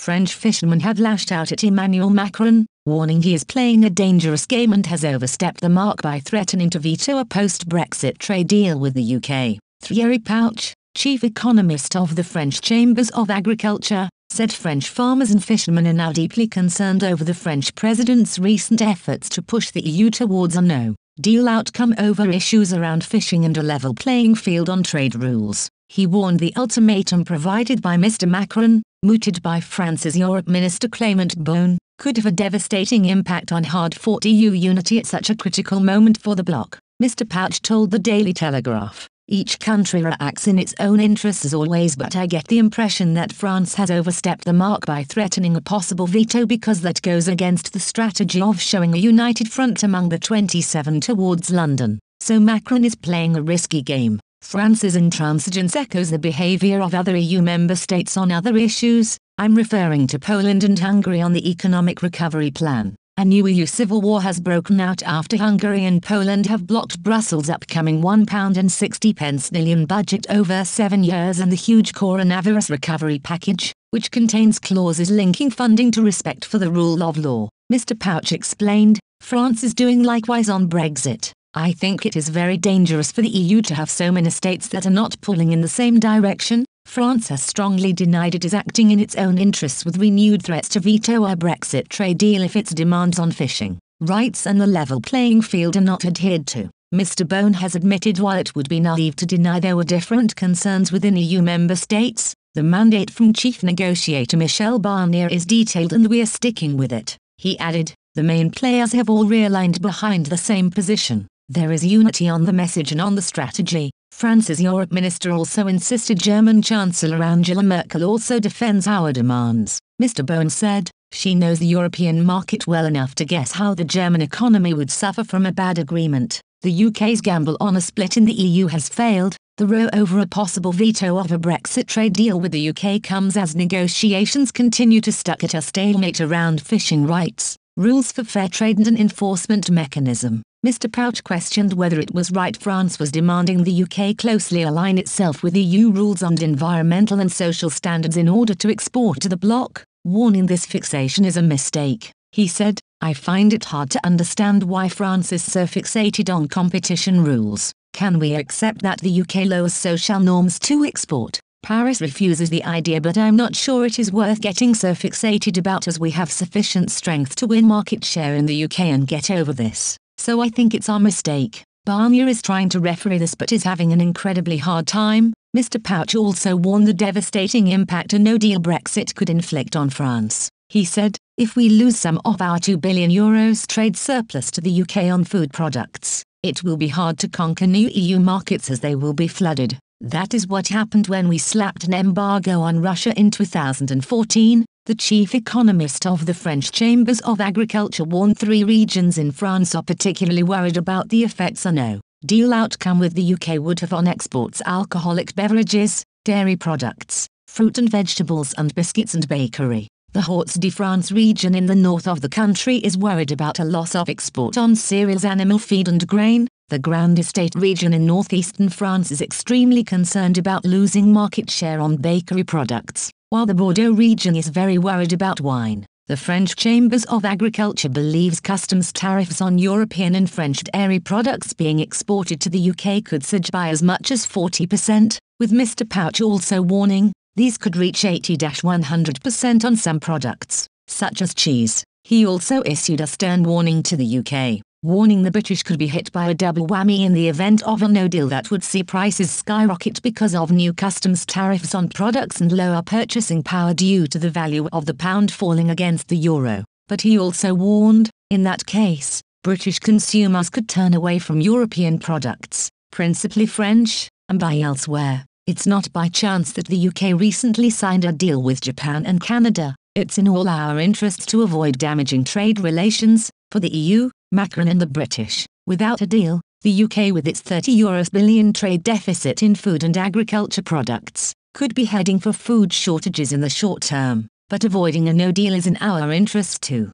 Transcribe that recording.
French fishermen have lashed out at Emmanuel Macron, warning he is playing a dangerous game and has overstepped the mark by threatening to veto a post-Brexit trade deal with the UK. Thierry Pouch, chief economist of the French Chambers of Agriculture, said French farmers and fishermen are now deeply concerned over the French president's recent efforts to push the EU towards a no-deal outcome over issues around fishing and a level playing field on trade rules. He warned the ultimatum provided by Mr. Macron, mooted by France's Europe Minister Clément Beaune, could have a devastating impact on hard-fought EU unity at such a critical moment for the bloc. Mr. Pouch told the Daily Telegraph, "Each country reacts in its own interests as always, but I get the impression that France has overstepped the mark by threatening a possible veto because that goes against the strategy of showing a united front among the 27 towards London. So Macron is playing a risky game." France's intransigence echoes the behavior of other EU member states on other issues. I'm referring to Poland and Hungary on the economic recovery plan. A new EU civil war has broken out after Hungary and Poland have blocked Brussels' upcoming £1.60 billion budget over 7 years and the huge coronavirus recovery package, which contains clauses linking funding to respect for the rule of law. Mr. Pouch explained, France is doing likewise on Brexit. I think it is very dangerous for the EU to have so many states that are not pulling in the same direction. France has strongly denied it is acting in its own interests with renewed threats to veto a Brexit trade deal if its demands on fishing rights and the level playing field are not adhered to. Mr. Beaune has admitted while it would be naive to deny there were different concerns within EU member states, the mandate from chief negotiator Michel Barnier is detailed and we are sticking with it. He added, the main players have all realigned behind the same position. There is unity on the message and on the strategy. France's Europe minister also insisted. German Chancellor Angela Merkel also defends our demands. Mr. Beaune said, she knows the European market well enough to guess how the German economy would suffer from a bad agreement. The UK's gamble on a split in the EU has failed. The row over a possible veto of a Brexit trade deal with the UK comes as negotiations continue to stuck at a stalemate around fishing rights, rules for fair trade and an enforcement mechanism. Mr. Pouch questioned whether it was right France was demanding the UK closely align itself with EU rules on environmental and social standards in order to export to the bloc, warning this fixation is a mistake. He said, I find it hard to understand why France is so fixated on competition rules. Can we accept that the UK lowers social norms to export? Paris refuses the idea, but I'm not sure it is worth getting so fixated about as we have sufficient strength to win market share in the UK and get over this. So I think it's our mistake. Barnier is trying to referee this but is having an incredibly hard time. Mr. Pouch also warned the devastating impact a no-deal Brexit could inflict on France. He said, if we lose some of our €2 billion trade surplus to the UK on food products, it will be hard to conquer new EU markets as they will be flooded. That is what happened when we slapped an embargo on Russia in 2014. The chief economist of the French Chambers of Agriculture warned 3 regions in France are particularly worried about the effects a no-deal outcome with the UK would have on exports: alcoholic beverages, dairy products, fruit and vegetables and biscuits and bakery. The Hauts-de-France region in the north of the country is worried about a loss of export on cereals, animal feed and grain. The Grand Estate region in northeastern France is extremely concerned about losing market share on bakery products, while the Bordeaux region is very worried about wine. The French Chambers of Agriculture believes customs tariffs on European and French dairy products being exported to the UK could surge by as much as 40%, with Mr. Pouch also warning, these could reach 80–100% on some products, such as cheese. He also issued a stern warning to the UK, warning the British could be hit by a double whammy in the event of a no-deal that would see prices skyrocket because of new customs tariffs on products and lower purchasing power due to the value of the pound falling against the euro. But he also warned, in that case, British consumers could turn away from European products, principally French, and buy elsewhere. It's not by chance that the UK recently signed a deal with Japan and Canada. It's in all our interests to avoid damaging trade relations. For the EU, Macron and the British, without a deal, the UK with its €30 billion trade deficit in food and agriculture products, could be heading for food shortages in the short term, but avoiding a no deal is in our interest too.